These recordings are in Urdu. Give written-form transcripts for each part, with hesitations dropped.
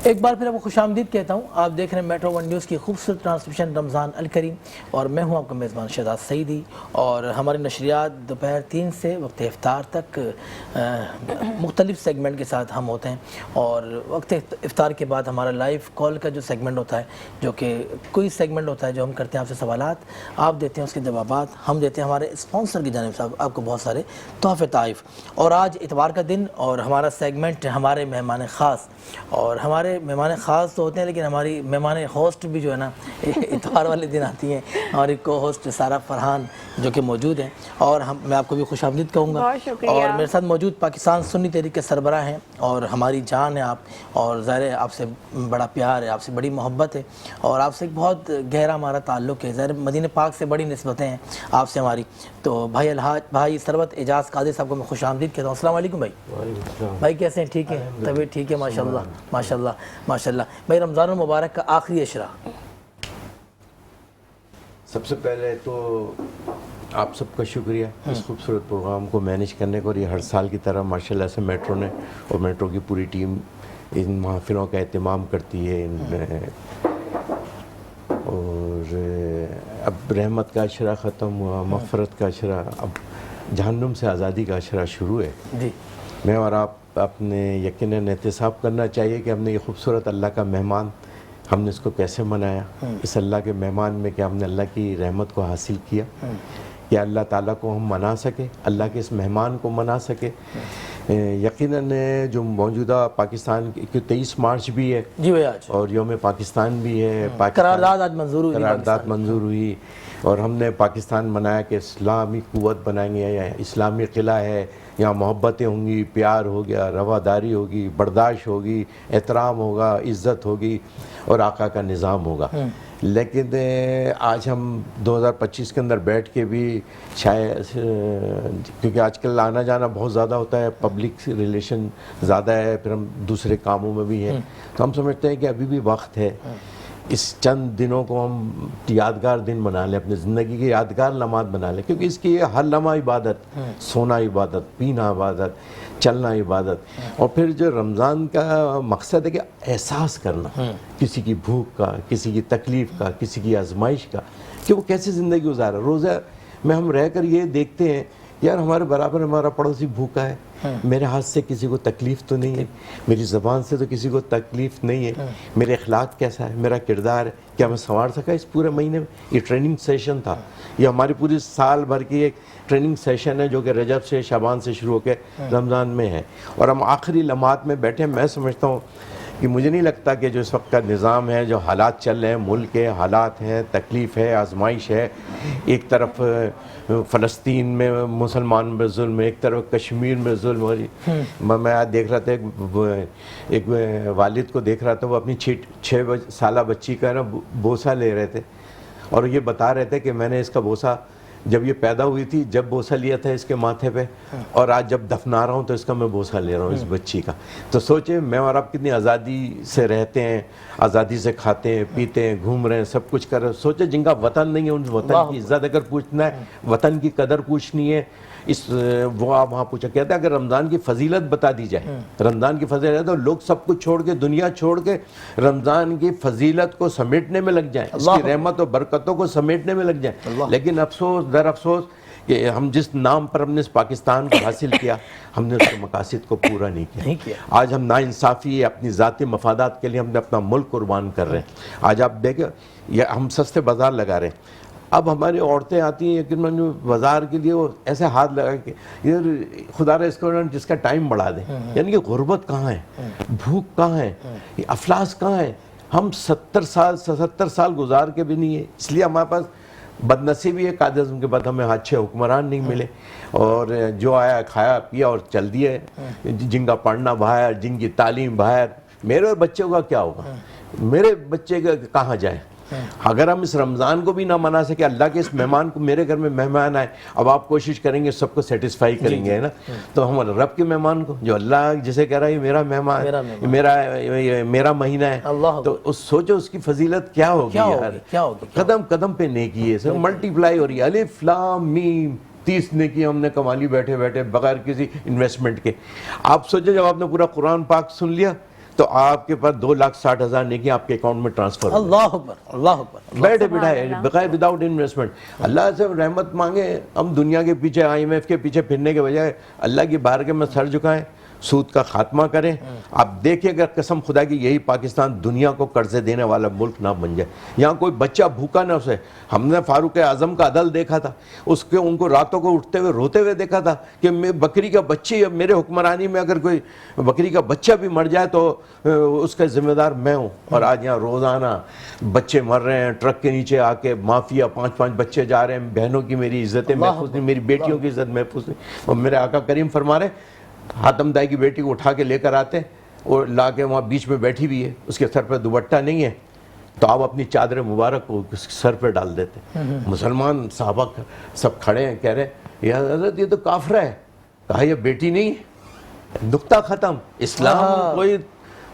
ایک بار پھر آپ کو خوش آمدید کہتا ہوں. آپ دیکھ رہے ہیں میٹرو ون نیوز کی خوبصورت ٹرانسمیشن رمضان الکریم, اور میں ہوں آپ کا میزبان شہزاد سعیدی. اور ہماری نشریات دوپہر 3 سے وقت افطار تک مختلف سیگمنٹ کے ساتھ ہم ہوتے ہیں, اور وقت افطار کے بعد ہمارا لائیو کال کا جو سیگمنٹ ہوتا ہے, جو کہ کوئی سیگمنٹ ہوتا ہے جو ہم کرتے ہیں آپ سے سوالات, آپ دیتے ہیں اس کے جوابات, ہم دیتے ہیں ہمارے اسپانسر کی جانب سے آپ کو بہت سارے تحفے تحائف. اور آج اتوار کا دن اور ہمارا سیگمنٹ ہمارے مہمان خاص, اور ہمارے مہمان خاص تو ہوتے ہیں لیکن ہماری مہمان ہوسٹ بھی جو ہے نا اتوار والے دن آتی ہیں. ہماری کو ہوسٹ سارہ فرحان جو کہ موجود ہیں, اور میں آپ کو بھی خوش آمدید کہوں گا. اور میرے ساتھ موجود پاکستان سنی تحریک کے سربراہ ہیں, اور ہماری جان ہے آپ, اور ظاہر ہے آپ سے بڑا پیار ہے, آپ سے بڑی محبت ہے, اور آپ سے ایک بہت گہرا ہمارا تعلق ہے. ظاہر مدینہ پاک سے بڑی نسبتیں ہیں آپ سے ہماری. تو بھائی الحاج بھائی ثروت اعجاز قادری صاحب کو میں خوش آمدید کہتا ہوں. السلام علیکم بھائی. بھائی کیسے ہیں؟ ٹھیک ہے, طبیعت ٹھیک ہے؟ ماشاء اللہ ماشاء اللہ ماشاء اللہ. بھائی رمضان المبارک کا آخری اشرا. سب سے پہلے تو آپ سب کا شکریہ اس خوبصورت پروگرام کو مینیج کرنے کو, اور یہ ہر سال کی طرح ماشاءاللہ سے میٹرو نے اور میٹرو کی پوری ٹیم ان محافلوں کا اہتمام کرتی ہے. اور اب رحمت کا اشرا ختم ہوا, مغفرت کا اشرا, اب جہنم سے آزادی کا اشرا شروع ہے. جی میں اور آپ اپنے یقیناً احتساب کرنا چاہیے کہ ہم نے یہ خوبصورت اللہ کا مہمان, ہم نے اس کو کیسے منایا. اس اللہ کے مہمان میں کہ ہم نے اللہ کی رحمت کو حاصل کیا, کہ اللہ تعالیٰ کو ہم منا سکے, اللہ کے اس مہمان کو منا سکے. یقیناً جو موجودہ پاکستان کی 23 مارچ بھی ہے جی بھائی آج, اور یوم پاکستان بھی ہے. قرارداد آج منظور ہوئی, قرارداد منظور ہوئی, اور ہم نے پاکستان منایا کہ اسلامی قوت بنائیں گے, یا اسلامی قلعہ ہے, یہاں محبتیں ہوں گی, پیار ہو گیا, رواداری ہوگی, برداشت ہوگی, احترام ہوگا, عزت ہوگی, اور آقا کا نظام ہوگا. لیکن آج ہم 2025 کے اندر بیٹھ کے بھی شاید, کیونکہ آج کل آنا جانا بہت زیادہ ہوتا ہے, پبلک ریلیشن زیادہ ہے, پھر ہم دوسرے کاموں میں بھی ہیں, تو ہم سمجھتے ہیں کہ ابھی بھی وقت ہے اس چند دنوں کو ہم یادگار دن بنا لیں, اپنی زندگی کے یادگار لمحات بنا لیں, کیونکہ اس کی ہر لمحہ عبادت, سونا عبادت, پینا عبادت, چلنا عبادت. اور پھر جو رمضان کا مقصد ہے کہ احساس کرنا کسی کی بھوک کا, کسی کی تکلیف کا, کسی کی آزمائش کا, کہ وہ کیسے زندگی گزارا. روزہ میں ہم رہ کر یہ دیکھتے ہیں یار ہمارے برابر ہمارا پڑوسی بھوکا ہے, میرے ہاتھ سے کسی کو تکلیف تو نہیں ہے, میری زبان سے تو کسی کو تکلیف نہیں ہے, میرے اخلاق کیسا ہے, میرا کردار ہے, کیا میں سنوار سکا اس پورے مہینے میں. یہ ٹریننگ سیشن تھا, یہ ہماری پوری سال بھر کی ایک ٹریننگ سیشن ہے جو کہ رجب سے شعبان سے شروع ہو کے رمضان میں ہے, اور ہم آخری لمحات میں بیٹھے. میں سمجھتا ہوں کہ مجھے نہیں لگتا کہ جو اس وقت کا نظام ہے, جو حالات چل رہے ہیں, ملک کے حالات ہیں, تکلیف ہے, آزمائش ہے, ایک طرف فلسطین میں مسلمان میں ظلم, ایک طرف کشمیر میں ظلم ہو رہی. میں آج دیکھ رہا تھا ایک والد کو دیکھ رہا تھا, وہ اپنی 6 سالہ بچی کا نا بوسہ لے رہے تھے, اور یہ بتا رہے تھے کہ میں نے اس کا بوسہ جب یہ پیدا ہوئی تھی جب بوسہ لیا تھا اس کے ماتھے پہ, اور آج جب دفنا رہا ہوں تو اس کا میں بوسہ لے رہا ہوں اس بچی کا. تو سوچیں میں اور آپ کتنی آزادی سے رہتے ہیں, آزادی سے کھاتے ہیں, پیتے ہیں, گھوم رہے ہیں, سب کچھ کر رہے ہیں. سوچیں جن کا وطن نہیں ہے ان وطن کی عزت اگر پوچھنا ہے, وطن کی قدر پوچھنی ہے, وہ آپ وہاں پوچھا. کہتے ہیں اگر رمضان کی فضیلت بتا دی جائے, رمضان کی فضیلت, تو لوگ سب کچھ چھوڑ کے, دنیا چھوڑ کے رمضان کی فضیلت کو سمیٹنے میں لگ جائیں, اس کی رحمت و برکتوں کو سمیٹنے میں لگ جائیں. لیکن افسوس در افسوس کہ ہم جس نام پر ہم نے اس پاکستان کو حاصل کیا, ہم نے اس کے مقاصد کو پورا نہیں کیا. آج ہم ناانصافی اپنی ذاتی مفادات کے لیے ہم نے اپنا ملک قربان کر رہے ہیں. آج آپ دیکھیں یہ ہم سستے بازار لگا رہے ہیں, اب ہماری عورتیں آتی ہیں کہ جو بازار کے لیے وہ ایسے ہاتھ لگا کے ادھر خدا رہا اس کو جس کا ٹائم بڑھا دیں. یعنی کہ غربت کہاں ہے, بھوک کہاں ہے, افلاس کہاں ہے. ہم 77 سال گزار کے بھی نہیں ہے, اس لیے ہمارے پاس بدنصیبی ہے قائد اعظم کے بعد ہمیں اچھے حکمران نہیں ملے, اور جو آیا کھایا پیا اور چل دیا, جن کا پڑھنا باہر, جن کی تعلیم باہر. میرے بچوں کا کیا ہوگا, میرے بچے کا کہاں جائے. اگر ہم اس رمضان کو بھی نہ منا سکے, اللہ کے اس مہمان کو, میرے گھر میں مہمان آئے, اب آپ کوشش کریں گے سب کو سیٹسفائی کریں گے نا, تو ہم رب کے مہمان کو, جو اللہ جسے کہہ رہا ہے یہ میرا مہمان, میرا مہینہ ہے, تو سوچو اس کی فضیلت کیا ہوگی یار. قدم قدم پہ نیکی ہے, ملٹی پلائی ہو رہی ہے. الف لام میم 30 نیکی ہم نے کما لی بیٹھے بیٹھے بغیر کسی انویسٹمنٹ کے. آپ سوچیں جب آپ نے پورا قرآن پاک سن لیا تو آپ کے پاس 2,60,000 نیکی آپ کے اکاؤنٹ میں ٹرانسفر ہو اللہ اکبر، اللہ اکبر، بیٹھے بٹھائے بغیر وداؤٹ انویسٹمنٹ. اللہ سے رحمت مانگے. ہم دنیا کے پیچھے IMF کے پیچھے پھرنے کے بجائے اللہ کی بارگاہ میں سر جھکائیں, سود کا خاتمہ کریں. آپ دیکھیں اگر قسم خدا کی یہی پاکستان دنیا کو قرضے دینے والا ملک نہ بن جائے, یہاں کوئی بچہ بھوکا نہ اسے. ہم نے فاروق اعظم کا عدل دیکھا تھا, ان کو راتوں کو اٹھتے ہوئے روتے ہوئے دیکھا تھا کہ بکری کا بچی, میرے حکمرانی میں اگر کوئی بکری کا بچہ بھی مر جائے تو اس کا ذمہ دار میں ہوں. اور آج یہاں روزانہ بچے مر رہے ہیں, ٹرک کے نیچے آ کے مافیا 5 بچے جا رہے ہیں. بہنوں کی میری عزتیں محفوظ نہیں, میری بیٹیوں کی عزت محفوظ نہیں. اور میرے آقا کریم فرما رہے ہیں حاتم دائی کی بیٹی کو اٹھا کے لے کر آتے اور لا کے وہاں بیچ میں بیٹھی ہوئی ہے, اس کے سر پہ دوپٹہ نہیں ہے, تو آپ اپنی چادر مبارک کو سر پہ ڈال دیتے. مسلمان صحابہ سب کھڑے ہیں, کہہ رہے ہیں یا حضرت یہ تو کافرہ ہے. کہا یہ بیٹی نہیں ہے, نقطہ ختم. اسلام کوئی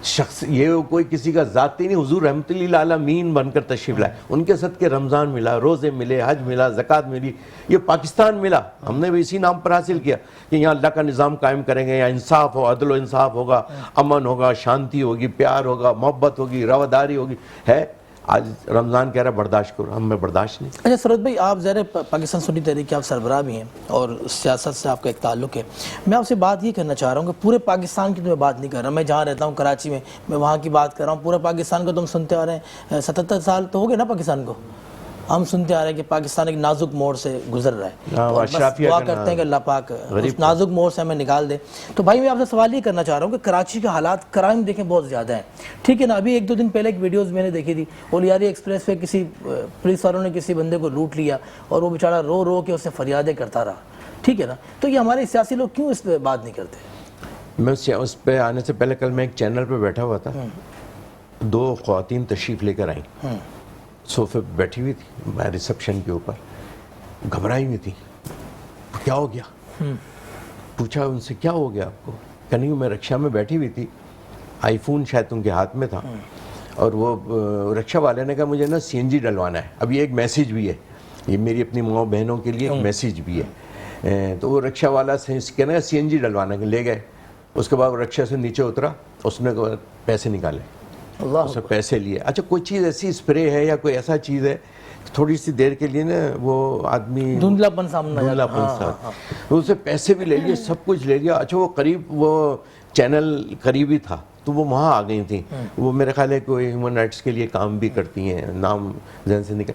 شخص, یہ کوئی کسی کا ذاتی نہیں. حضور رحمت للعالمین بن کر تشریف لائے, ان کے صدقے رمضان ملا, روزے ملے, حج ملا, زکوٰۃ ملی, یہ پاکستان ملا. ہم نے بھی اسی نام پر حاصل کیا کہ یہاں اللہ کا نظام قائم کریں گے, یہاں انصاف ہو, عدل و انصاف ہوگا, امن ہوگا, شانتی ہوگی, پیار ہوگا, محبت ہوگی, رواداری ہوگی. ہے آج رمضان کہہ رہا ہے برداشت کرو, ہم میں برداشت نہیں. اچھا سرورت بھائی, آپ ظاہر پاکستان سنی تحریک کے آپ سربراہ بھی ہیں اور سیاست سے آپ کا ایک تعلق ہے. میں آپ سے بات یہ کرنا چاہ رہا ہوں کہ پورے پاکستان کی تو میں بات نہیں کر رہا, میں جہاں رہتا ہوں کراچی میں وہاں کی بات کر رہا ہوں. پورے پاکستان کو تم سنتے آ رہے ہیں, 77 سال تو ہو گئے نا پاکستان کو, ہم سنتے آ رہے ہیں کہ پاکستان ایک نازک موڑ سے گزر رہا ہے. اور بس دعا کرتے ہیں کہ اللہ پاک اس نازک موڑ سے ہمیں نکال دے. تو بھائی میں آپ سے سوال یہ کرنا چاہ رہا ہوں کہ کراچی کے حالات, کرائم دیکھیں بہت زیادہ ہیں, ٹھیک ہے نا. ابھی 1-2 دن پہلے ایک ویڈیوز میں نے دیکھی تھی, اولیاری ایکسپریس پہ کسی پولیس والوں نے کسی بندے کو لوٹ لیا اور وہ بیچارہ رو رو کے اس سے فریادیں کرتا رہا, ٹھیک ہے نا. تو یہ ہمارے سیاسی لوگ کیوں اس پہ بات نہیں کرتے؟ میں اس پہ آنے سے پہلے کل میں ایک چینل پہ بیٹھا ہوا تھا, 2 خواتین تشریف لے کر آئیں, صوفے پہ بیٹھی ہوئی تھی میں ریسپشن کے اوپر, گھبرائی ہوئی تھی. کیا ہو گیا؟ پوچھا ان سے کیا ہو گیا آپ کو؟ کہنے میں رکشا میں بیٹھی ہوئی تھی, آئی فون شاید ان کے ہاتھ میں تھا, اور وہ رکشا والے نے کہا مجھے نا CNG ڈلوانا ہے. اب یہ ایک میسیج بھی ہے, یہ میری اپنی ماں بہنوں کے لیے ایک میسیج بھی ہے. تو وہ رکشا والا کہنے کا CNG ڈلوانا ہے, لے گئے. اس کے بعد رکشا سے نیچے اترا, اس نے پیسے نکالے, اس نے پیسے لیے. اچھا کوئی چیز ایسی اسپرے ہے یا کوئی ایسا چیز ہے تھوڑی سی دیر کے لیے نا وہ آدمی دھندلا پن سامنے دھندلا پن ساتھ, اس سے پیسے بھی لے لیے, سب کچھ لے لیا. اچھا وہ قریب وہ چینل قریبی تھا تو وہ وہاں آ گئی تھیں. وہ میرے خیال ہے کوئی ہیومن رائٹس کے لیے کام بھی کرتی ہیں, نام ذہن سے نکل.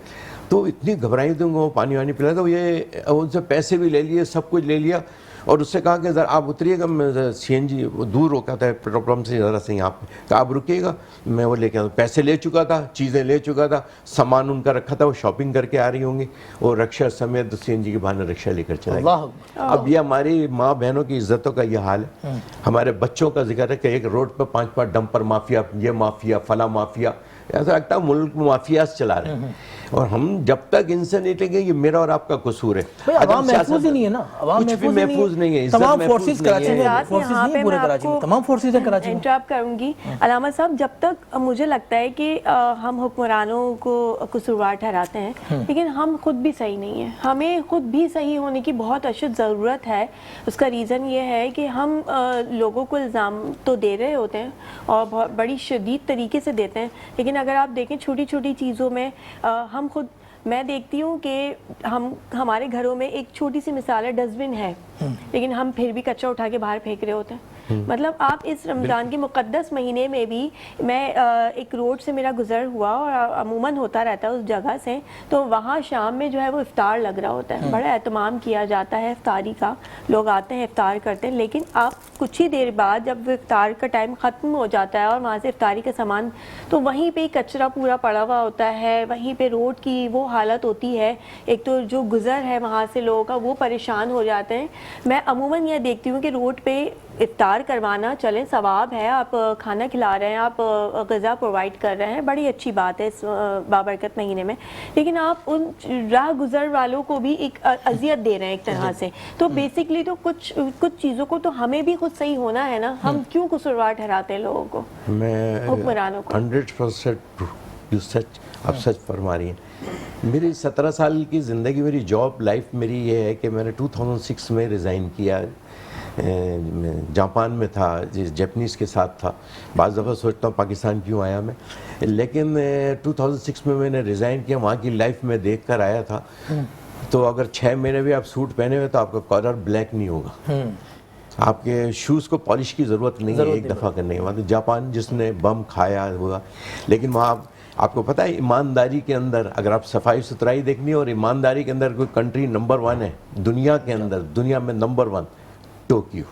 تو اتنی گھبرائی تھی, وہ پانی وانی پلایا, تو یہ ان سے پیسے بھی لے لیے, سب کچھ لے لیا. اور اس سے کہا کہ ذرا آپ اتریے گا, میں CNG وہ دور روکا تھا پیٹرول پمپ سے ذرا سے یہاں پہ, کہ آپ رکیے گا میں وہ لے کے آؤں. پیسے لے چکا تھا, چیزیں لے چکا تھا, سامان ان کا رکھا تھا, وہ شاپنگ کر کے آ رہی ہوں گی, اور رکشا سمیت CNG کے بہانے رکشا لے کر چلا گیا. اب یہ ہماری ماں بہنوں کی عزتوں کا یہ حال ہے. ہمارے بچوں کا ذکر ہے کہ ایک روڈ پہ 5 ڈمپر مافیا, یہ مافیا, فلاں مافیا, ایسا لگتا ہے ملک مافیاز چلا رہے ہیں. اور ہم جب تک ان سے نہیں لیں گے یہ میرا اور آپ کا قصور ہے. عوام محفوظ ہی نہیں ہے نا, عوام کچھ بھی محفوظ نہیں ہے. تمام فورسز کراچی میں, فورسز نہیں پورے کراچی میں, تمام فورسز ہیں کراچی میں. انٹرپٹ کروں گی علامہ صاحب, جب تک مجھے لگتا ہے کہ ہم حکمرانوں کو قصوروار ٹھہراتے ہیں, لیکن ہم خود بھی صحیح نہیں ہیں. ہمیں خود بھی صحیح ہونے کی بہت اشد ضرورت ہے. اس کا ریزن یہ ہے کہ ہم لوگوں کو الزام تو دے رہے ہوتے ہیں اور بہت بڑی شدید طریقے سے دیتے ہیں, لیکن اگر آپ دیکھیں چھوٹی چھوٹی چیزوں میں ہم خود, میں دیکھتی ہوں کہ ہمارے گھروں میں ایک چھوٹی سی مثال ہے, ڈسٹ بن ہے, لیکن ہم پھر بھی کچرا اٹھا کے باہر پھینک رہے ہوتے ہیں. مطلب آپ اس رمضان کے مقدس مہینے میں بھی, میں ایک روڈ سے میرا گزر ہوا اور عموماً ہوتا رہتا ہے اس جگہ سے, تو وہاں شام میں جو ہے وہ افطار لگ رہا ہوتا ہے, بڑا اہتمام کیا جاتا ہے افطاری کا, لوگ آتے ہیں افطار کرتے ہیں. لیکن آپ کچھ ہی دیر بعد جب افطار کا ٹائم ختم ہو جاتا ہے اور وہاں سے افطاری کا سامان, تو وہیں پہ کچرا پورا پڑا ہوا ہوتا ہے, وہیں پہ روڈ کی وہ حالت ہوتی ہے. ایک تو جو گزر ہے وہاں سے لوگوں کا وہ پریشان ہو جاتے ہیں. میں عموماً یہ دیکھتی ہوں کہ روڈ پہ افطار کروانا, چلیں ثواب ہے, آپ کھانا کھلا رہے ہیں, آپ غذا پرووائڈ کر رہے ہیں, بڑی اچھی بات ہے اس بابرکت مہینے میں, لیکن آپ ان راہ گزر والوں کو بھی ایک اذیت دے رہے ہیں ایک طرح سے. تو بیسکلی تو کچھ چیزوں کو تو ہمیں بھی خود صحیح ہونا ہے نا, ہم کیوں قصوروار ٹھہراتے ہیں لوگوں کو, حکمرانوں کو. 100% سچ, آپ سچ فرما رہی ہیں. میری 17 سال کی زندگی, میری جاب لائف میری یہ ہے کہ میں نے 2006 میں ریزائن کیا جاپان میں تھا، جیپنیز کے ساتھ تھا. بعض دفعہ سوچتا ہوں پاکستان کیوں آیا میں، لیکن 2006 میں نے ریزائن کیا. وہاں کی لائف میں دیکھ کر آیا تھا. تو اگر 6 مہینے بھی آپ سوٹ پہنے ہوئے تو آپ کا کالر بلیک نہیں ہوگا، آپ کے شوز کو پالش کی ضرورت نہیں ہے ایک دفعہ کرنے کے بعد. جاپان جس نے بم کھایا ہوا، لیکن وہاں آپ کو پتہ ہے ایمانداری کے اندر اگر آپ صفائی ستھرائی دیکھنی ہے اور ایمانداری کے اندر کوئی کنٹری نمبر 1 ہے دنیا کے اندر، دنیا میں نمبر 1 ٹوکیو.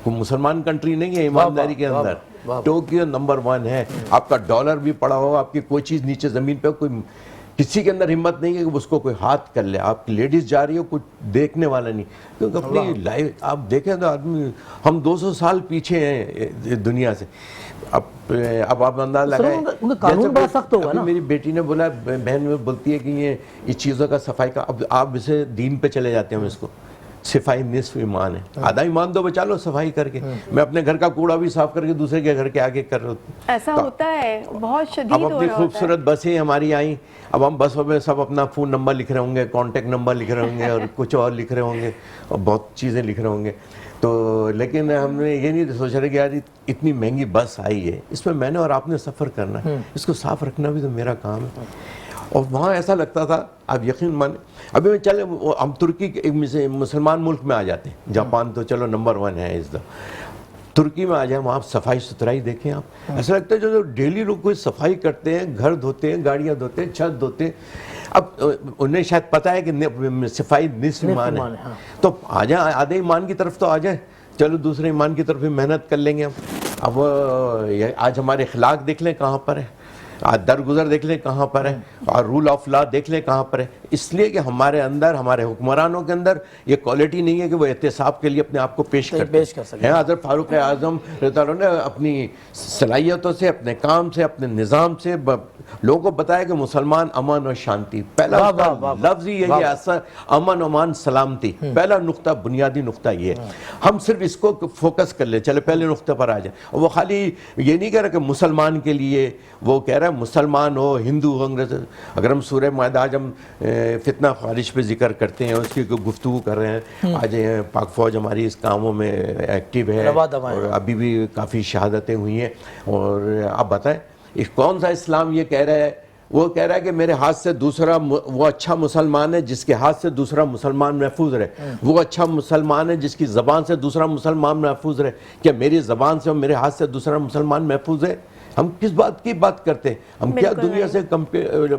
کوئی مسلمان کنٹری نہیں ہے ایمانداری کے اندر، ٹوکیو نمبر 1 ہے. آپ کا ڈالر بھی پڑا ہو، آپ کی کوئی چیز نیچے زمین پہ، کوئی کسی کے اندر ہمت نہیں ہے کہ اس کو کوئی ہاتھ کر لے. آپ کی لیڈیز جا رہی ہو، کچھ دیکھنے والا نہیں، کیونکہ اپنی لائف آپ دیکھیں تو آدمی ہم 200 سال پیچھے ہیں دنیا سے. اب آپ انداز لگائیں، قانون بڑا سخت ہوگا نا. میری بیٹی نے بولا، بہن میں بولتی ہے کہ یہ اس چیزوں کا صفائی کا، اب آپ اسے دین پہ چلے جاتے ہیں. اس کو صفائی نصف ایمان ہے، آدھا ایمان تو بچا لو صفائی کر کے. میں اپنے گھر کا کوڑا بھی صاف کر کے دوسرے کے گھر کے آگے کر رہا ہوں. ایسا ہوتا ہے، بہت شدید اب ہو اپنی رہا ہوتا ہے. خوبصورت بسیں ہماری آئیں، اب ہم بسوں میں سب اپنا فون نمبر لکھ رہے ہوں گے، کانٹیکٹ نمبر لکھ رہے ہوں گے، اور کچھ اور لکھ رہے ہوں گے، اور بہت چیزیں لکھ رہے ہوں گے. تو لیکن ہم نے یہ نہیں سوچ رہے کہ یار اتنی مہنگی بس آئی ہے، اس میں نے اور آپ نے سفر کرنا ہے، اس کو صاف رکھنا بھی تو میرا کام ہے. اور وہاں ایسا لگتا تھا، آپ یقین مانے، ابھی میں چلے ہم ترکی کے ایک مسلمان ملک میں آ جاتے ہیں. جاپان تو چلو نمبر 1 ہے اس دفعہ. ترکی میں آ جائیں، وہاں صفائی ستھرائی دیکھیں آپ، ایسا لگتا ہے جو ڈیلی لوگ کوئی صفائی کرتے ہیں، گھر دھوتے ہیں، گاڑیاں دھوتے ہیں، چھت دھوتے ہیں. اب انہیں شاید پتہ ہے کہ صفائی نصف ایمان ہے، تو آ جائیں، آدھے ایمان کی طرف تو آ جائیں، چلو دوسرے ایمان کی طرف بھی محنت کر لیں گے ہم. اب آج ہمارے اخلاق دیکھ لیں کہاں پر ہے، درگزر دیکھ لیں کہاں پر ہے، اور رول آف لا دیکھ لیں کہاں پر ہے. اس لیے کہ ہمارے اندر، ہمارے حکمرانوں کے اندر یہ کوالٹی نہیں ہے کہ وہ احتساب کے لیے اپنے آپ کو پیش کر سکیں. حضرت فاروق اعظم رضی اللہ عنہ نے اپنی صلاحیتوں سے، اپنے کام سے، اپنے نظام سے لوگوں کو بتایا کہ مسلمان امن اور شانتی. پہلا لفظ یہ ہے، امن، امان، سلامتی. پہلا نقطہ، بنیادی نقطہ یہ ہے. ہم صرف اس کو فوکس کر لیں، چلے پہلے نقطے پر آ جائیں. اور وہ خالی یہ نہیں کہہ رہا کہ مسلمان کے لیے، وہ کہہ رہا ہے مسلمان ہو، ہندو ہو، انگریز. اگر ہم سورہ مائدہ آج ہم فتنہ خارج پہ ذکر کرتے ہیں، اس کی گفتگو کر رہے ہیں، آج پاک فوج ہماری اس کاموں میں ایکٹیو ہے، اور ابھی بھی کافی شہادتیں ہوئی ہیں. اور آپ بتائیں کون سا اسلام یہ کہہ رہا ہے؟ وہ کہہ رہا ہے کہ میرے ہاتھ سے دوسرا، وہ اچھا مسلمان ہے جس کے ہاتھ سے دوسرا مسلمان محفوظ رہے. وہ اچھا مسلمان ہے جس کی زبان سے دوسرا مسلمان محفوظ رہے. کیا میری زبان سے اور میرے ہاتھ سے دوسرا مسلمان محفوظ ہے؟ ہم کس بات کی بات کرتے ہیں؟ ہم کیا دنیا سے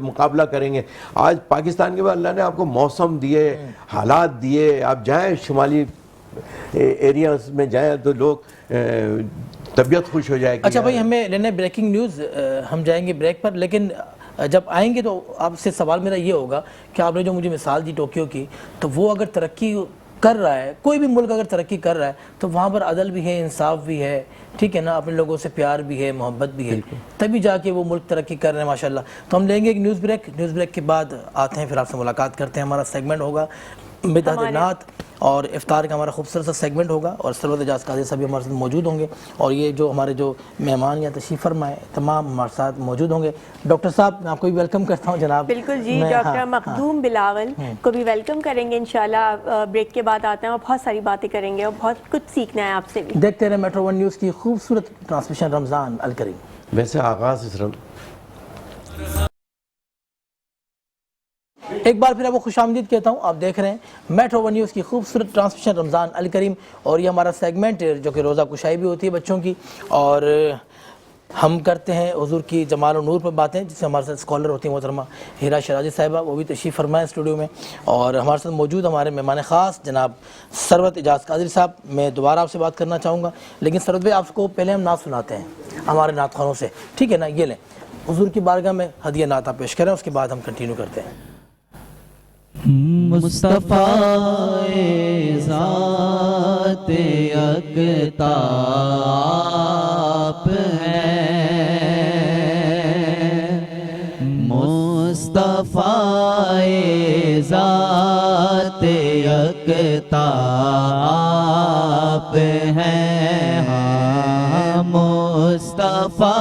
مقابلہ کریں گے؟ آج پاکستان کے بعد اللہ نے آپ کو موسم دیے، حالات دیے. آپ جائیں شمالی ایریاز میں جائیں تو لوگ طبیعت خوش ہو جائے گی. اچھا بھائی، ہمیں لینا بریکنگ نیوز، ہم جائیں گے بریک پر، لیکن جب آئیں گے تو آپ سے سوال میرا یہ ہوگا کہ آپ نے جو مجھے مثال دی ٹوکیو کی، تو وہ اگر ترقی کر رہا ہے، کوئی بھی ملک اگر ترقی کر رہا ہے تو وہاں پر عدل بھی ہے، انصاف بھی ہے، ٹھیک ہے نا، اپنے لوگوں سے پیار بھی ہے، محبت بھی ہے، تبھی جا کے وہ ملک ترقی کر رہے ہیں ماشاءاللہ. تو ہم لیں گے ایک نیوز بریک کے بعد آتے ہیں، پھر آپ سے ملاقات کرتے ہیں. ہمارا سیگمنٹ ہوگا بدعت نعت، اور افطار کا ہمارا خوبصورت سا سیگمنٹ ہوگا، اور سرور اعجاز قادری صاحب ہمارے ساتھ موجود ہوں گے، اور یہ جو ہمارے جو مہمان یا تشریف فرمائے تمام ہمارے ساتھ موجود ہوں گے. ڈاکٹر صاحب، میں آپ کو بھی ویلکم کرتا ہوں جناب. بالکل جی، ڈاکٹر مخدوم بلاول کو بھی ویلکم کریں گے انشاءاللہ. بریک کے بعد آتے ہیں اور بہت ساری باتیں کریں گے اور بہت کچھ سیکھنا ہے آپ سے بھی. دیکھتے رہے میٹرو 1 نیوز کی خوبصورت ٹرانسمیشن رمضان الکریم. ویسے آغاز اس ایک بار پھر آپ کو خوش آمدید کہتا ہوں. آپ دیکھ رہے ہیں میٹرو 1 نیوز کی خوبصورت ٹرانسمیشن رمضان الکریم، اور یہ ہمارا سیگمنٹ جو کہ روزہ کشائی بھی ہوتی ہے بچوں کی، اور ہم کرتے ہیں حضور کی جمال و نور پر باتیں، جس سے ہمارے ساتھ اسکالر ہوتی ہیں محترمہ ہیرا شرازی صاحبہ، وہ بھی تشریف فرمائیں اسٹوڈیو میں، اور ہمارے ساتھ موجود ہمارے مہمان خاص جناب ثروت اعجاز قادری صاحب. میں دوبارہ آپ سے بات کرنا چاہوں گا، لیکن ثروت بھائی آپ کو پہلے ہم نعت سناتے ہیں ہمارے نعت خوانوں سے، ٹھیک ہے نا؟ یہ لیں حضور کی بارگاہ میں ہدیہ نعت آپ پیش کریں، اس کے بعد ہم کنٹینیو کرتے ہیں. مصطفیٰ ذات یکتا آپ ہیں، مصطفیٰ ذات یکتا آپ ہیں. ہاں مصطفیٰ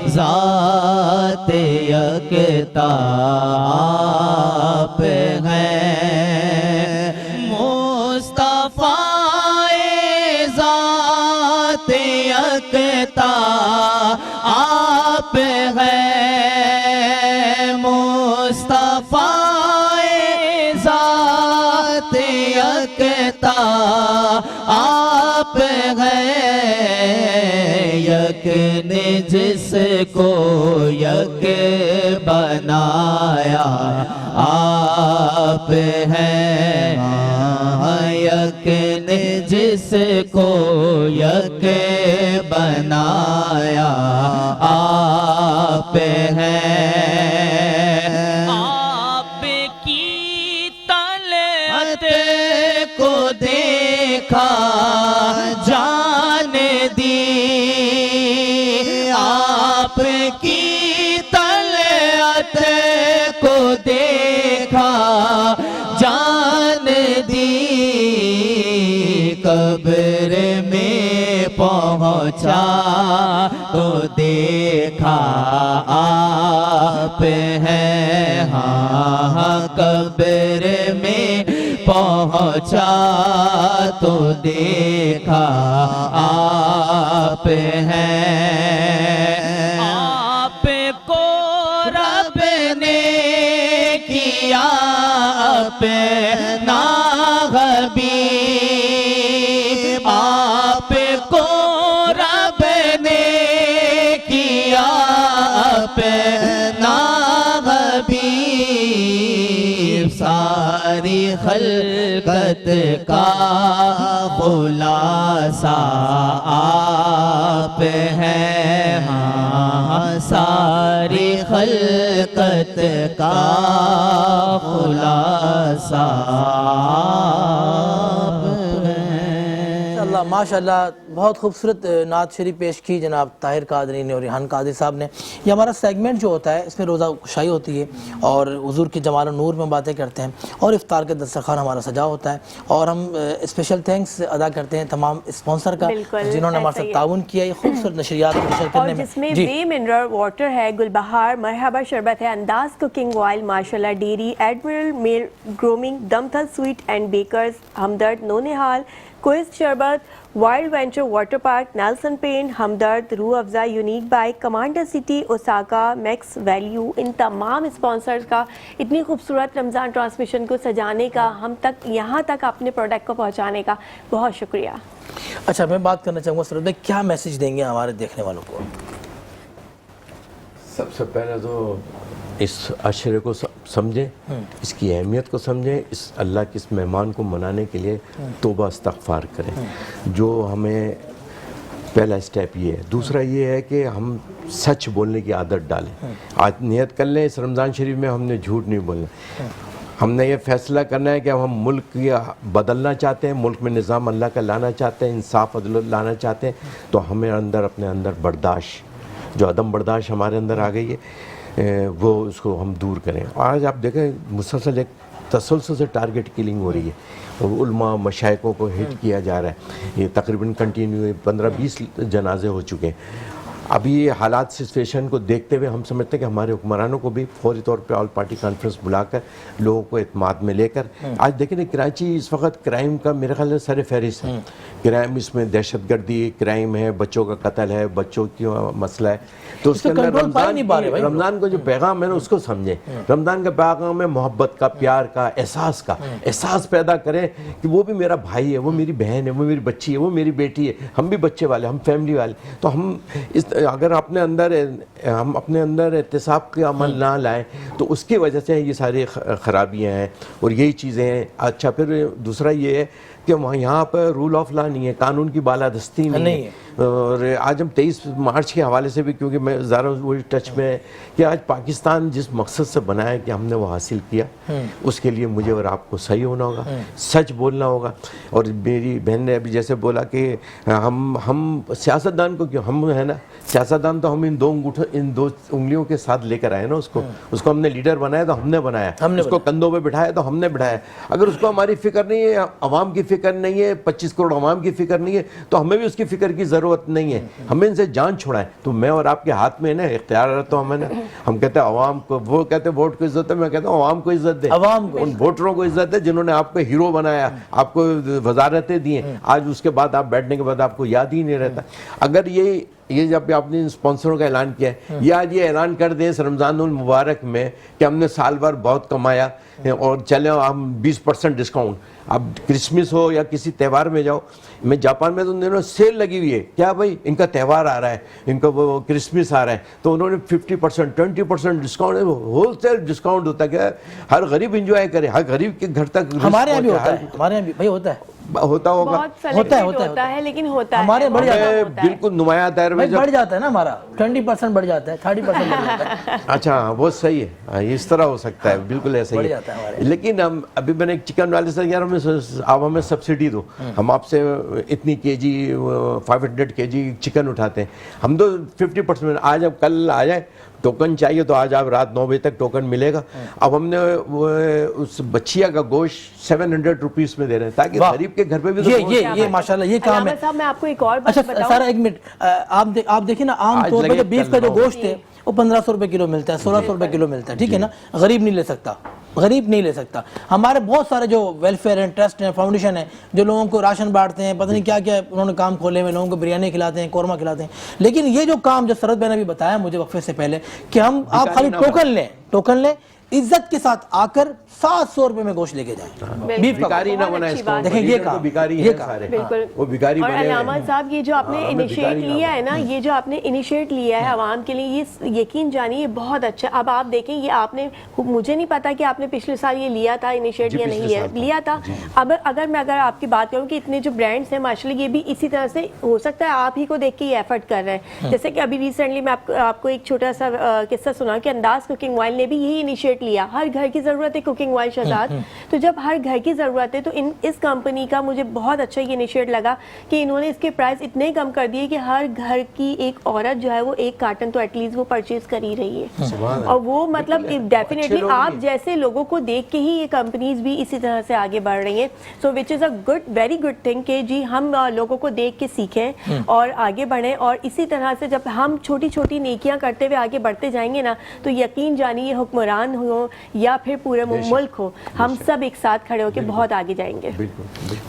ذات یکتا آپ ہیں، مصطفیٰ یکتا آپ ہیں مصطفیٰ ذات یکتا آپ ہیں یک نے جس کو یک بنایا آپ ہیں یک نے جس کو یک بنایا آپ ہیں آپ کی طلعت کو دیکھا جان دی آپ کی طلعت کو دیکھا جان دی قبر میں پہنچا تو دیکھا آپ ہیں ہاں قبر میں پہنچا تو دیکھا آپ ہیں آپ کو رب نے کیا اپنا حبیب آپ کو رب نے کیا اپنا حبیب ساری خلقت کا خلاصہ آپ ہیں ہاں ساری خلقت کا خلاصہ آپ ہیں۔ اللہ ماشاءاللہ بہت خوبصورت نعت شریف پیش کی جناب طاہر قادری نے اور ریحان قادری صاحب نے۔ یہ ہمارا سیگمنٹ جو ہوتا ہے اس میں روزہ کشائی ہوتی ہے اور حضور کی جمال و نور میں باتیں کرتے ہیں اور افطار کے دسترخوان ہمارا سجا ہوتا ہے اور ہم اسپیشل تھینکس ادا کرتے ہیں تمام اسپانسر کا جنہوں نے ہمارے ساتھ تعاون کیا یہ خوبصورت نشریات کو نشر کرنے میں۔ جس میں وے منرل واٹر ہے، گلبہار مرحبا شربت ہے، Andaz cooking oil, Mashallah dairy, admiral male grooming, Damthal sweet and bakers, Hamdard Naunehal, کوئز شربت، wild venture water park, Nelson paint, Hamdard, Rooh Afza, unique bike, commander city, Osaka, max value, ان تمام اسپانسرز کا اتنی خوبصورت رمضان ٹرانسمیشن کو سجانے کا، ہم تک یہاں تک اپنے پروڈکٹ کو پہنچانے کا بہت شکریہ۔ اچھا میں بات کرنا چاہوں گا سرور بھائی، کیا میسیج دیں گے ہمارے دیکھنے والوں کو؟ سب سے پہلے تو اس عشرے کو سمجھیں، اس کی اہمیت کو سمجھیں، اس اللہ کے اس مہمان کو منانے کے لیے توبہ استغفار کریں، جو ہمیں پہلا اسٹیپ یہ ہے۔ دوسرا یہ ہے کہ ہم سچ بولنے کی عادت ڈالیں۔ آج نیت کر لیں اس رمضان شریف میں ہم نے جھوٹ نہیں بولنا۔ ہم نے یہ فیصلہ کرنا ہے کہ ہم ملک بدلنا چاہتے ہیں، ملک میں نظام اللہ کا لانا چاہتے ہیں، انصاف عدل لانا چاہتے ہیں، تو ہمیں اپنے اندر برداشت، جو عدم برداشت ہمارے اندر آ گئی ہے وہ اس کو ہم دور کریں۔ آج آپ دیکھیں مسلسل ایک تسلسل سے ٹارگٹ کلنگ ہو رہی ہے، علماء مشائخوں کو ہٹ کیا جا رہا ہے، یہ تقریباً کنٹینیو 15-20 جنازے ہو چکے ہیں۔ ابھی یہ حالات سچویشن کو دیکھتے ہوئے ہم سمجھتے ہیں کہ ہمارے حکمرانوں کو بھی فوری طور پہ آل پارٹی کانفرنس بلا کر لوگوں کو اعتماد میں لے کر، آج دیکھیں کراچی اس وقت کرائم کا میرے خیال سے سر فہرست ہے۔ کرائم اس میں دہشت گردی کرائم ہے، بچوں کا قتل ہے، بچوں کی مسئلہ ہے، تو اس کے اندر رمضان کو جو پیغام ہے نا اس کو سمجھیں۔ رمضان کا پیغام ہے محبت کا، پیار کا، احساس پیدا کریں کہ وہ بھی میرا بھائی ہے، وہ میری بہن ہے، وہ میری بچی ہے، وہ میری بیٹی ہے، ہم بھی بچے والے، ہم فیملی والے۔ تو ہم اگر ہم اپنے اندر احتساب کے عمل نہ لائیں تو اس کی وجہ سے یہ ساری خرابیاں ہیں اور یہی چیزیں ہیں۔ اچھا پھر دوسرا یہ ہے کہ یہاں پر رول آف لا نہیں ہے، قانون کی بالادستی نہیں ہے۔ اور آج ہم 23 مارچ کے حوالے سے بھی، کیونکہ میں ذرا وہی ٹچ میں ہے کہ آج پاکستان جس مقصد سے بنا ہے کہ ہم نے وہ حاصل کیا، اس کے لیے مجھے اور آپ کو صحیح ہونا ہوگا، سچ بولنا ہوگا۔ اور میری بہن نے ابھی جیسے بولا کہ ہم سیاستدان کو کیوں، ہم ہے نا سیاستدان تو ہم ان دو انگلیوں کے ساتھ لے کر آئے نا، اس کو ہم نے لیڈر بنایا تو ہم نے بنایا، اس کو کندھوں پہ بٹھایا تو ہم نے بٹھایا۔ اگر اس کو ہماری فکر نہیں ہے، عوام کی فکر نہیں ہے، 25 کروڑ عوام کی فکر نہیں ہے، تو ہمیں بھی اس کی فکر کی ضرورت ضرورت نہیں ہے, ہمیں ان سے جان چھڑائیں. تو میں اور آپ کے ہاتھ میں ہے نا, اختیار تو ہمیں نا. ہم کہتے ہیں عوام کو, وہ کہتے ہیں ووٹ کو عزت ہے, میں کہتا ہوں عوام کو عزت دے, عوام کو, ان ووٹروں کو عزت ہے جنہوں نے آپ کو ہیرو بنایا, آپ کو وزارتیں دی ہیں. آج اس کے بعد آپ بیٹھنے کے بعد آپ کو یاد ہی نہیں رہتا. اگر یہ جب آپ نے اسپانسروں کا اعلان کیا ہے, یہ آج یہ اعلان کر دیں اس رمضان المبارک میں کہ ہم نے سال بھر بہت کمایا اور چلیں ہم 20% ڈسکاؤنٹ. اب کرسمس ہو یا کسی تہوار میں جاؤ, میں جاپان میں تو ان دنوں سیل لگی ہوئی ہے. کیا بھائی, ان کا تہوار آ رہا ہے, ان کا وہ کرسمس آ رہا ہے, تو انہوں نے 50% 20% ڈسکاؤنٹ, ہول سیل ڈسکاؤنٹ ہوتا ہے. کہ ہر غریب انجوائے کرے, ہر غریب کے گھر تک. ہمارے یہاں بھی ہوتا ہے, ہمارے یہاں بھی بھائی ہوتا ہے, ہوتا ہوگا, ہوتا ہے لیکن ہوتا ہے ہمارے بڑھ جاتا ہے, بالکل نمایاں دائر میں بڑھ جاتا ہے نا ہمارا, 20% بڑھ جاتا ہے, 30% بڑھ جاتا ہے. اچھا وہ صحیح ہے, اس طرح ہو سکتا ہے, بالکل ایسا ہی ہے. لیکن ہم ابھی میں نے ایک چکن والے سے یار آپ ہمیں سبسڈی دو, ہم آپ سے اتنی kg 500 kg چکن اٹھاتے ہیں, ہم تو 50%. آج اب کل آ جائے ٹوکن چاہیے تو آج آپ رات 9 بجے تک ٹوکن ملے گا. اب ہم نے اس بچیا کا گوشت 700 روپیز میں دے رہے ہیں تاکہ غریب کے گھر پہ بھی یہ ماشاءاللہ یہ کام ہے. صاحب میں آپ کو ایک اور بات اچھا سارا ایک منٹ, آپ دیکھیں نا عام طور پہ بیف کا جو گوشت ہے وہ 1500 روپے کلو ملتا ہے, 1600 روپے کلو ملتا ہے, ٹھیک ہے نا. غریب نہیں لے سکتا, غریب نہیں لے سکتا. ہمارے بہت سارے جو ویلفیئر ہیں, ٹرسٹ ہیں, فاؤنڈیشن ہیں, جو لوگوں کو راشن بانٹتے ہیں, پتہ نہیں کیا کیا انہوں نے کام کھولے ہوئے, لوگوں کو بریانی کھلاتے ہیں, قورمہ کھلاتے ہیں. لیکن یہ جو کام جو سرد بھائی نے بھی بتایا مجھے وقفے سے پہلے کہ آپ خالی ٹوکن لیں, عزت کے ساتھ آ کر 700 روپے میں گوشت لے کے جائیں. بیکاری نہ بنائے اس کو, دیکھیں یہ کام بیکاری ہے سارے, وہ بیکاری اور بنے. علامہ صاحب یہ جو آپ نے انیشیٹ لیا ہے نا, یہ جو آپ نے انیشیٹ لیا ہے عوام کے لیے, یہ یقین جانیے یہ بہت اچھا. اب آپ دیکھیں یہ آپ نے, مجھے نہیں پتا کہ آپ نے پچھلے سال یہ لیا تھا انیشیٹ یا نہیں لیا تھا. اب اگر آپ کی بات کروں کہ اتنے جو برانڈس ہیں ماشاءاللہ یہ بھی اسی طرح سے ہو سکتا ہے آپ ہی کو دیکھ کے یہ ایفرٹ کر رہے ہیں. جیسے کہ ابھی ریسنٹلی میں آپ کو ایک چھوٹا سا قصہ سنا کہ انداز کوکنگ آئل نے بھی یہی انیشیٹ لیا. ہر گھر کی ضرورت ہے کوکنگ آئل شہزاد, تو جب ہر گھر کی ضرورت ہے تو اس کمپنی کا مجھے بہت اچھا یہ انیشیٹ لگا کہ انہوں نے اس کے پرائس اتنے کم کر دیے کہ ہر گھر کی ایک عورت جو ہے وہ 1 کارٹن تو ایٹ لیسٹ وہ پرچیز کر ہی رہی ہے. اور وہ مطلب ڈیفینیٹلی آپ جیسے لوگوں کو دیکھ کے ہی یہ کمپنیز بھی اسی طرح سے آگے بڑھ رہی ہیں. سو وچ از اے ویری گڈ تھنگ کہ جی ہم لوگوں کو دیکھ کے سیکھیں اور آگے بڑھیں. اور اسی طرح سے جب ہم چھوٹی چھوٹی نیکیاں کرتے ہوئے آگے بڑھتے جائیں گے نا, تو یقین جانیے حکمران ہو یا پھر پورے ملک ہو, ہم سب ایک ساتھ کھڑے ہو کے بہت آگے جائیں گے.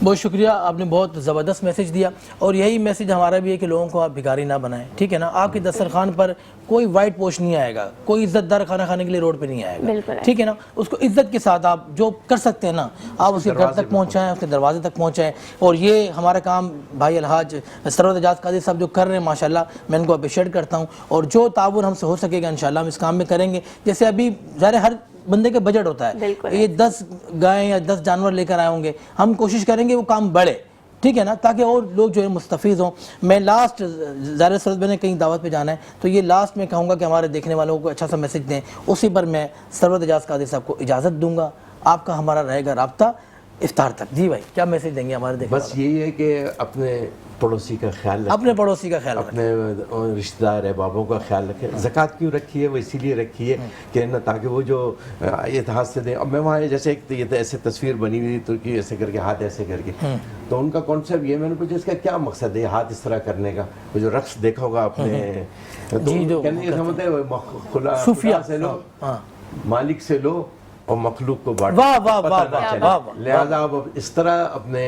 بہت شکریہ, آپ نے بہت زبردست میسج دیا, اور یہی میسج ہمارا بھی ہے کہ لوگوں کو آپ بھکاری نہ بنائیں, ٹھیک ہے نا. آپ کے دسترخوان پر کوئی وائٹ پوش نہیں آئے گا, کوئی عزت دار کھانا کھانے کے لیے روڈ پہ نہیں آئے گا, ٹھیک ہے نا. اس کو عزت کے ساتھ آپ جو کر سکتے ہیں نا, آپ اس کے گھر تک پہنچائیں, اس کے دروازے تک پہنچائیں. اور یہ ہمارا کام بھائی الحاج سرور اعجاز قادری صاحب جو کر رہے ہیں ماشاءاللہ, میں ان کو اپریشیٹ کرتا ہوں. اور جو تعاون ہم سے ہو سکے گا انشاءاللہ ہم اس کام میں کریں گے. جیسے ابھی ظاہر ہر بندے کے بجٹ ہوتا ہے, یہ 10 گائیں یا 10 جانور لے کر آئے ہوں گے, ہم کوشش کریں گے وہ کام بڑھے, ٹھیک ہے نا, تاکہ اور لوگ جو ہے مستفیض ہوں. میں لاسٹ ظاہر سرد بھائی نے کہیں دعوت پہ جانا ہے, تو یہ لاسٹ میں کہوں گا کہ ہمارے دیکھنے والوں کو اچھا سا میسج دیں, اسی پر میں سرور اعجاز قادری صاحب کو اجازت دوں گا. آپ کا ہمارا رہے گا رابطہ افطار تک. جی بھائی کیا میسج دیں گے ہمارے دیکھنے بس یہی ہے کہ اپنے پڑوسی کا خیال رکھیں, اپنے پڑوسی کا خیال رکھیں, اپنے رشتہ دار احبابوں کا خیال رکھیں. زکوٰۃ کیوں رکھی ہے, وہ اسی لیے رکھی ہے کہ نا تاکہ وہ جو اتحاد سے دیں. اب میں وہاں جیسے ایک ایسے تصویر بنی ہوئی ترکی ایسے کر کے ہاتھ ایسے کر کے, تو ان کا کانسیپٹ یہ, میں نے پوچھا اس کا کیا مقصد ہے ہاتھ اس طرح کرنے کا. وہ جو رقص دیکھا ہوگا آپ نے, تو کہنے یہ سمجھتے ہیں خدا سے لو, مالک سے لو اور مخلوق کو بانٹو, پتہ نہ چلے. لہذا اب اس طرح اپنے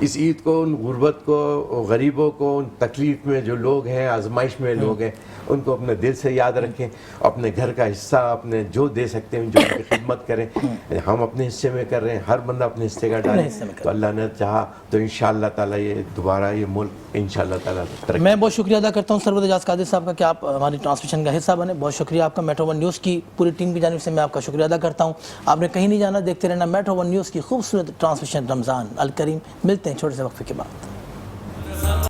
اس عید کو ان غربت کو, غریبوں کو, ان تکلیف میں جو لوگ ہیں, آزمائش میں لوگ ہیں, ان کو اپنے دل سے یاد رکھیں. اپنے گھر کا حصہ اپنے جو دے سکتے ہیں جو ان کی خدمت کریں. ہم اپنے حصے میں کر رہے ہیں, ہر بندہ اپنے حصے کا ڈالے, تو اللہ نے چاہا تو انشاءاللہ تعالیٰ یہ دوبارہ یہ ملک انشاءاللہ تعالیٰ ترقی. میں بہت شکریہ ادا کرتا ہوں سرور اعجاز قادری صاحب کا کہ آپ ہماری ٹرانسمیشن کا حصہ بنے. بہت شکریہ آپ کا, میٹرو ون نیوز کی پوری ٹیم کی جانب سے میں آپ کا شکریہ ادا کرتا ہوں. آپ نے کہیں نہیں جانا, دیکھتے رہنا میٹرو ون نیوز کی خوبصورت ٹرانسمیشن رمضان الکریم. ملتے ہیں چھوٹے سے وقفے کے بعد.